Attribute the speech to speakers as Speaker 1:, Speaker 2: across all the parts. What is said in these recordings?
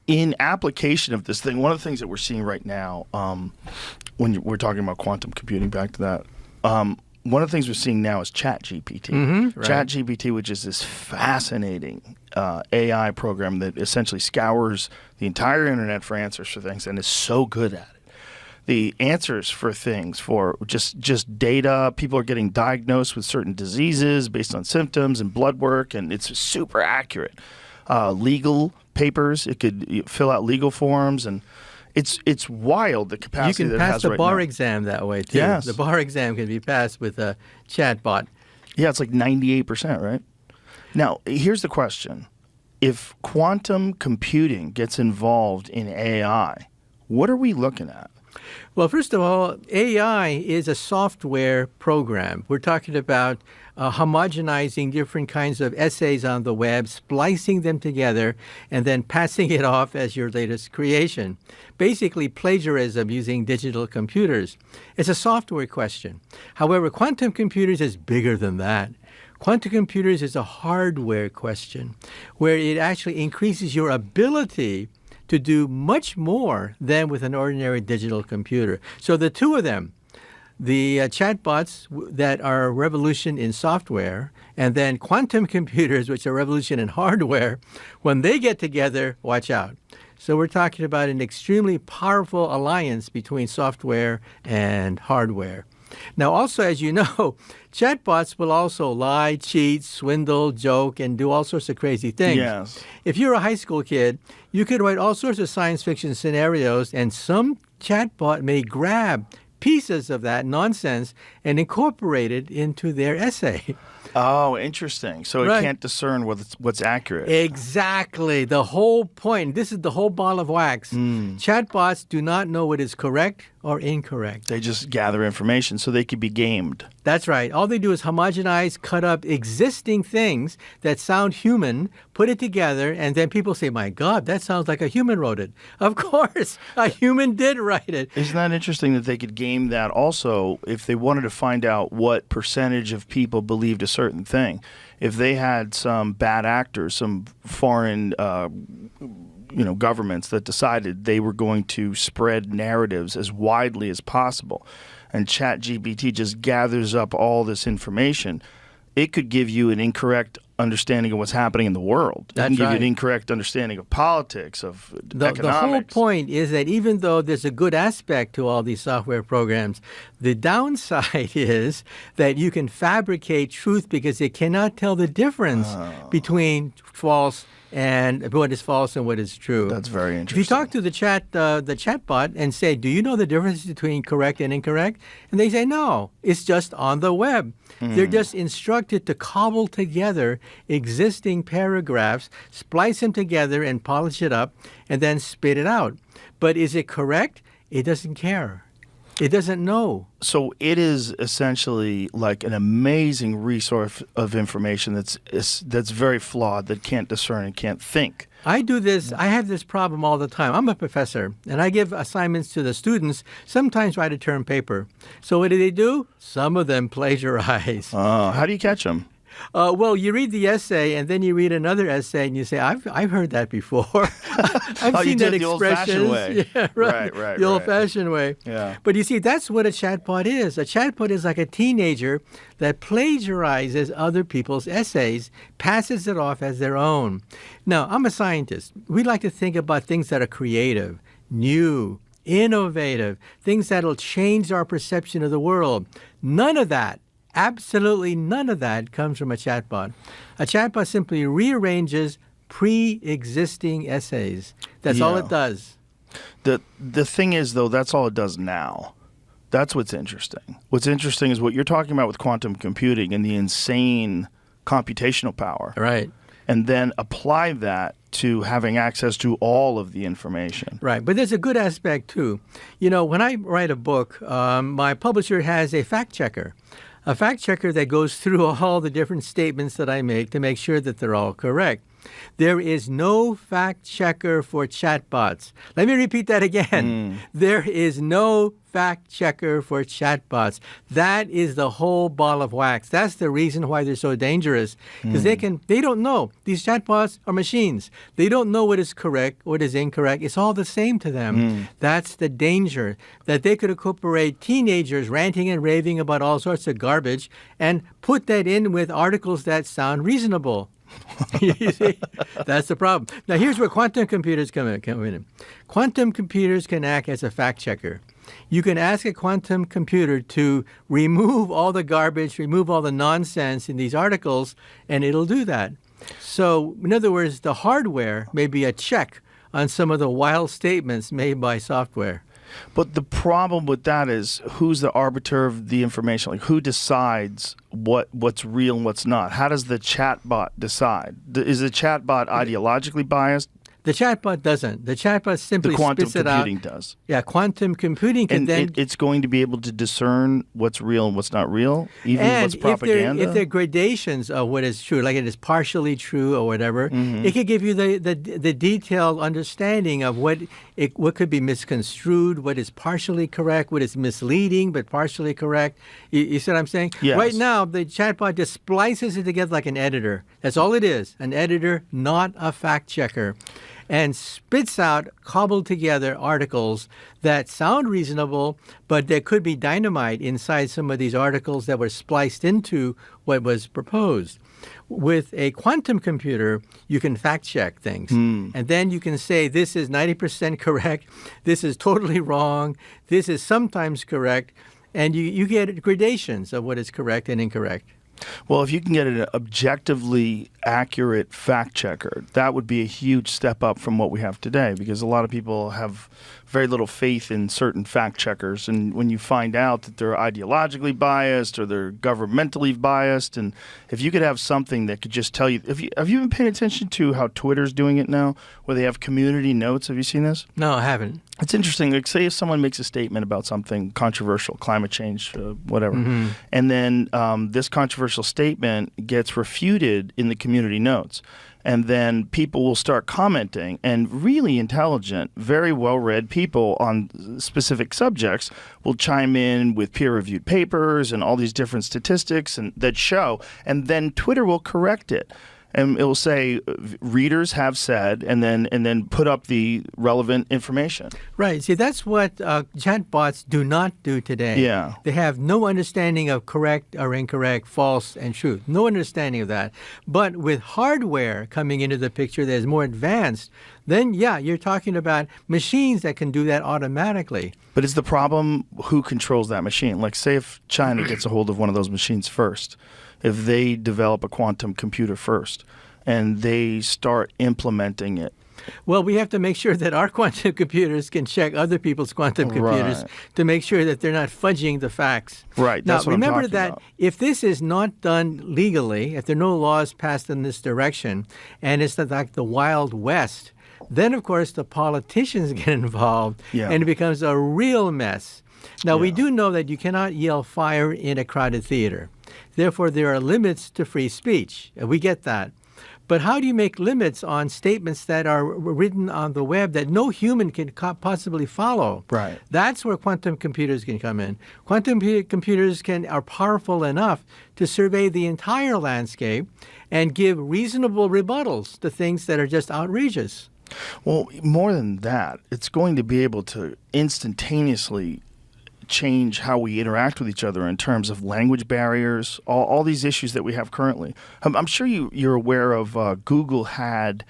Speaker 1: in application of this thing, one of the things that we're seeing right now, when we're talking about quantum computing, back to that, one of the things we're seeing now is ChatGPT.
Speaker 2: Mm-hmm, right.
Speaker 1: ChatGPT, which is this fascinating AI program that essentially scours the entire internet for answers for things and is so good at it. The answers for things, for just data, people are getting diagnosed with certain diseases based on symptoms and blood work, and it's super accurate. Legal papers, it could fill out legal forms, and it's wild the capacity
Speaker 2: you
Speaker 1: that it
Speaker 2: can
Speaker 1: has
Speaker 2: pass the
Speaker 1: right
Speaker 2: bar
Speaker 1: now.
Speaker 2: exam that way too.
Speaker 1: Yes.
Speaker 2: The bar exam can be passed with a chatbot.
Speaker 1: Yeah, it's like 98%, right? Now, here's the question. If quantum computing gets involved in AI, what are we looking at?
Speaker 2: Well, first of all, AI is a software program. We're talking about homogenizing different kinds of essays on the web, splicing them together, and then passing it off as your latest creation. Basically, plagiarism using digital computers. It's a software question. However, quantum computers is bigger than that. Quantum computers is a hardware question where it actually increases your ability to do much more than with an ordinary digital computer. So the two of them, the chatbots that are a revolution in software, and then quantum computers, which are a revolution in hardware, when they get together, watch out. So we're talking about an extremely powerful alliance between software and hardware. Now, also, as you know, chatbots will also lie, cheat, swindle, joke, and do all sorts of crazy things.
Speaker 1: Yes.
Speaker 2: If you're a high school kid, you could write all sorts of science fiction scenarios, and some chatbot may grab pieces of that nonsense and incorporate it into their essay.
Speaker 1: Oh, interesting. So it
Speaker 2: Right.
Speaker 1: can't discern what's accurate.
Speaker 2: Exactly. The whole point. This is the whole ball of wax. Chatbots do not know what is correct or incorrect.
Speaker 1: They just gather information so they could be gamed.
Speaker 2: That's right. All they do is homogenize, cut up existing things that sound human, put it together, and then people say, my God, that sounds like a human wrote it. Of course, a human did write it.
Speaker 1: Isn't that interesting that they could game that also if they wanted to find out what percentage of people believed a certain thing? If they had some bad actors, some foreign governments that decided they were going to spread narratives as widely as possible, and ChatGPT just gathers up all this information, it could give you an incorrect understanding of what's happening in the world.
Speaker 2: That's
Speaker 1: it can give
Speaker 2: right.
Speaker 1: you an incorrect understanding of politics, of economics.
Speaker 2: The whole point is that even though there's a good aspect to all these software programs, the downside is that you can fabricate truth because it cannot tell the difference between false and what is false and what is true.
Speaker 1: That's very
Speaker 2: If
Speaker 1: interesting.
Speaker 2: you talk to the chatbot and say, do you know the difference between correct and incorrect? And they say, no, it's just on the web. They're just instructed to cobble together existing paragraphs, splice them together and polish it up, and then spit it out. But is it correct? It doesn't care. It doesn't know.
Speaker 1: So it is essentially like an amazing resource of information that's very flawed, that can't discern and can't think.
Speaker 2: I do this. I have this problem all the time. I'm a professor, and I give assignments to the students, sometimes write a term paper. So what do? Some of them plagiarize.
Speaker 1: How do you catch them?
Speaker 2: Well, you read the essay, and then you read another essay, and you say, I've heard that before. I've
Speaker 1: Oh, you
Speaker 2: seen
Speaker 1: did
Speaker 2: that
Speaker 1: it the old-fashioned
Speaker 2: expression.
Speaker 1: way.
Speaker 2: Yeah, right.
Speaker 1: Right.
Speaker 2: The old-fashioned way.
Speaker 1: Yeah.
Speaker 2: But you see, that's what a chatbot is. A chatbot is like a teenager that plagiarizes other people's essays, passes it off as their own. Now, I'm a scientist. We like to think about things that are creative, new, innovative, things that'll change our perception of the world. None of that, absolutely none of that comes from a chatbot. A chatbot simply rearranges pre-existing essays. That's all
Speaker 1: Yeah.
Speaker 2: it does.
Speaker 1: The thing is, though, that's all it does now. That's what's interesting. What's interesting is what you're talking about with quantum computing and the insane computational power.
Speaker 2: Right.
Speaker 1: And then apply that to having access to all of the information.
Speaker 2: Right. But there's a good aspect, too. You know, when I write a book, my publisher has a fact checker. A fact checker that goes through all the different statements that I make to make sure that they're all correct. There is no fact checker for chatbots. Let me repeat that again. There is no fact checker for chatbots. That is the whole ball of wax. That's the reason why they're so dangerous, because they don't know. These chatbots are machines. They don't know what is correct, what is incorrect. It's all the same to them. That's the danger, that they could incorporate teenagers ranting and raving about all sorts of garbage and put that in with articles that sound reasonable. You see? That's the problem. Now, here's where quantum computers come in. Quantum computers can act as a fact checker. You can ask a quantum computer to remove all the garbage, remove all the nonsense in these articles, and it'll do that. So, in other words, the hardware may be a check on some of the wild statements made by software.
Speaker 1: But the problem with that is, who's the arbiter of the information? Like, who decides what's real and what's not? How does the chatbot decide? Is the chatbot ideologically biased?
Speaker 2: The chatbot doesn't. The chatbot simply spits it out.
Speaker 1: The quantum computing does.
Speaker 2: Yeah, quantum computing can then...
Speaker 1: it's going to be able to discern what's real and what's not real, even what's propaganda?
Speaker 2: If there are gradations of what is true, like it is partially true or whatever, it could give you the detailed understanding of what could be misconstrued, what is partially correct, what is misleading but partially correct. You see what I'm saying?
Speaker 1: Yes.
Speaker 2: Right now, the chatbot just splices it together like an editor. That's all it is, an editor, not a fact checker, and spits out cobbled together articles that sound reasonable, but there could be dynamite inside some of these articles that were spliced into what was proposed. With a quantum computer, you can fact check things. And then you can say, this is 90% correct, this is totally wrong, this is sometimes correct, and you get gradations of what is correct and incorrect.
Speaker 1: Well, if you can get an objectively accurate fact checker, that would be a huge step up from what we have today, because a lot of people have very little faith in certain fact checkers. And when you find out that they're ideologically biased or they're governmentally biased, and if you could have something that could just tell you, have you been paying attention to how Twitter's doing it now, where they have community notes? Have you seen this?
Speaker 2: No, I haven't.
Speaker 1: It's interesting. Like, say if someone makes a statement about something controversial, climate change, whatever, and then this controversial statement gets refuted in the community notes. And then people will start commenting, and really intelligent, very well-read people on specific subjects will chime in with peer-reviewed papers and all these different statistics that show, and then Twitter will correct it. And it will say, readers have said, and then put up the relevant information.
Speaker 2: Right. See, that's what chatbots do not do today.
Speaker 1: Yeah.
Speaker 2: They have no understanding of correct or incorrect, false and truth. No understanding of that. But with hardware coming into the picture that is more advanced, then, yeah, you're talking about machines that can do that automatically.
Speaker 1: But is the problem who controls that machine? Like, say if China gets a hold of one of those machines first, if they develop a quantum computer first and they start implementing it.
Speaker 2: Well, we have to make sure that our quantum computers can check other people's quantum computers to make sure that they're not fudging the facts.
Speaker 1: Right.
Speaker 2: Now,
Speaker 1: That's what I'm
Speaker 2: remember
Speaker 1: talking
Speaker 2: that
Speaker 1: about.
Speaker 2: if this is not done legally, if there are no laws passed in this direction, and it's like the Wild West, then, of course, the politicians get involved, and it becomes a real mess. Now, we do know that you cannot yell fire in a crowded theater. Therefore, there are limits to free speech. We get that. But how do you make limits on statements that are written on the web that no human can possibly follow?
Speaker 1: Right.
Speaker 2: That's where quantum computers can come in. Quantum computers are powerful enough to survey the entire landscape and give reasonable rebuttals to things that are just outrageous.
Speaker 1: Well, more than that, it's going to be able to instantaneously change how we interact with each other in terms of language barriers, all these issues that we have currently. I'm sure you're aware of Google had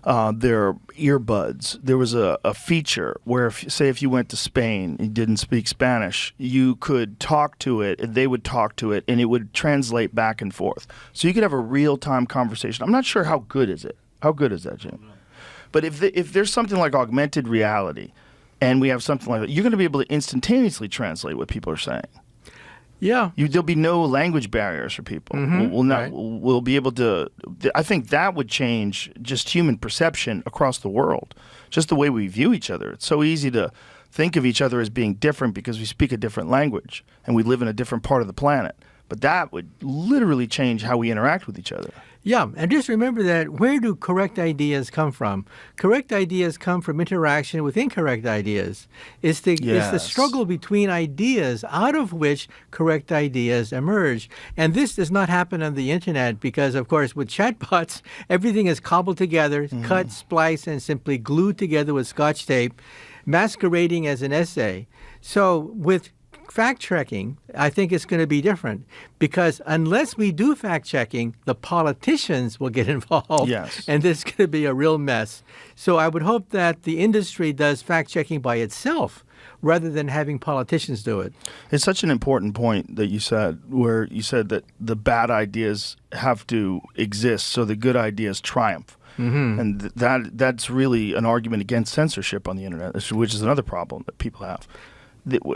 Speaker 1: their earbuds. There was a feature where, if you went to Spain and didn't speak Spanish, you could talk to it, and they would talk to it, and it would translate back and forth. So you could have a real-time conversation. I'm not sure how good is it. How good is that, Jim? But if there's something like augmented reality, and we have something like that, you're going to be able to instantaneously translate what people are saying.
Speaker 2: Yeah.
Speaker 1: There'll be no language barriers for people. We'll be able to. I think that would change just human perception across the world, just the way we view each other. It's so easy to think of each other as being different because we speak a different language and we live in a different part of the planet. but that would literally change how we interact with each other.
Speaker 2: Yeah, and just remember that where do correct ideas come from? Correct ideas come from interaction with incorrect ideas. It's the struggle between ideas out of which correct ideas emerge. And this does not happen on the internet because, of course, with chatbots, everything is cobbled together, cut, spliced, and simply glued together with Scotch tape, masquerading as an essay. So with fact-checking, I think it's going to be different because unless we do fact-checking, the politicians will get involved.
Speaker 1: Yes.
Speaker 2: And this is going to be a real mess. So I would hope that the industry does fact-checking by itself rather than having politicians do it.
Speaker 1: It's such an important point that you said, where you said that the bad ideas have to exist so the good ideas triumph. And that's really an argument against censorship on the internet, which is another problem that people have.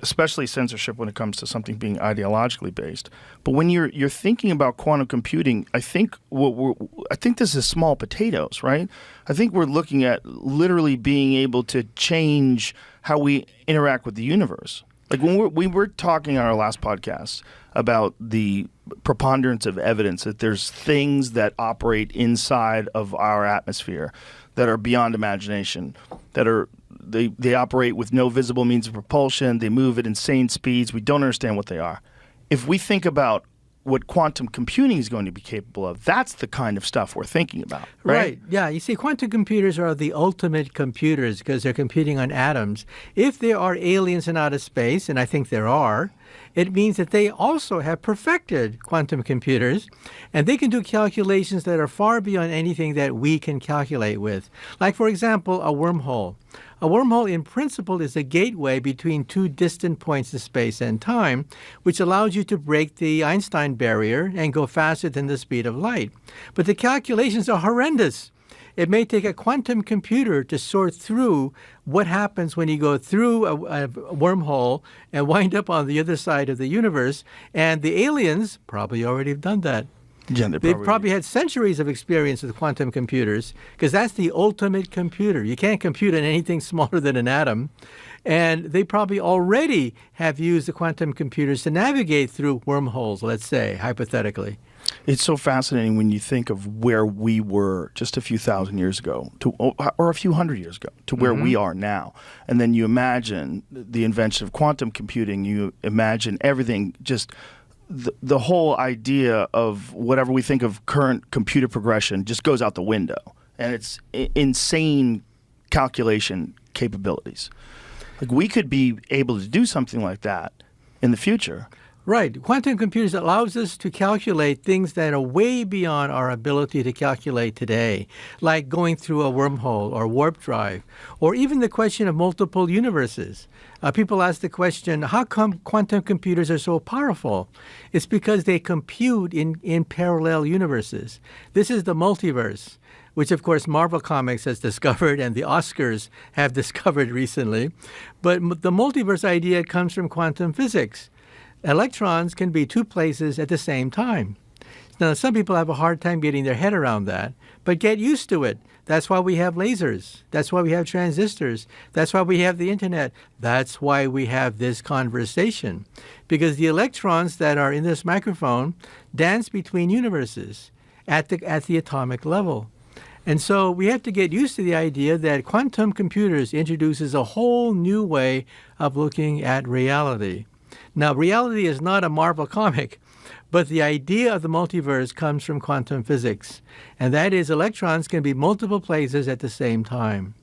Speaker 1: Especially censorship when it comes to something being ideologically based. But when you're thinking about quantum computing, I think this is small potatoes, right? I think we're looking at literally being able to change how we interact with the universe. Like when we were talking on our last podcast about the preponderance of evidence that there's things that operate inside of our atmosphere that are beyond imagination, that are They operate with no visible means of propulsion. They move at insane speeds. We don't understand what they are. If we think about what quantum computing is going to be capable of, that's the kind of stuff we're thinking about, right?
Speaker 2: Yeah. You see, quantum computers are the ultimate computers because they're computing on atoms. If there are aliens in outer space, and I think there are, it means that they also have perfected quantum computers, and they can do calculations that are far beyond anything that we can calculate with. Like, for example, a wormhole. A wormhole, in principle, is a gateway between two distant points in space and time, which allows you to break the Einstein barrier and go faster than the speed of light. But the calculations are horrendous. It may take a quantum computer to sort through what happens when you go through a wormhole and wind up on the other side of the universe. And the aliens probably already have done that.
Speaker 1: Yeah,
Speaker 2: They've probably had centuries of experience with quantum computers because that's the ultimate computer. You can't compute on anything smaller than an atom. And they probably already have used the quantum computers to navigate through wormholes, let's say, hypothetically.
Speaker 1: It's so fascinating when you think of where we were just a few thousand years ago, or a few hundred years ago, to where we are now. And then you imagine the invention of quantum computing, you imagine everything, just the whole idea of whatever we think of current computer progression just goes out the window. And it's insane calculation capabilities. Like we could be able to do something like that in the future.
Speaker 2: Right. Quantum computers allows us to calculate things that are way beyond our ability to calculate today, like going through a wormhole or warp drive, or even the question of multiple universes. People ask the question, how come quantum computers are so powerful? It's because they compute in parallel universes. This is the multiverse, which, of course, Marvel Comics has discovered and the Oscars have discovered recently. But the multiverse idea comes from quantum physics. Electrons can be two places at the same time. Now, some people have a hard time getting their head around that, but get used to it. That's why we have lasers. That's why we have transistors. That's why we have the internet. That's why we have this conversation. Because the electrons that are in this microphone dance between universes at the atomic level. And so we have to get used to the idea that quantum computers introduces a whole new way of looking at reality. Now, reality is not a Marvel comic, but the idea of the multiverse comes from quantum physics, and that is electrons can be multiple places at the same time.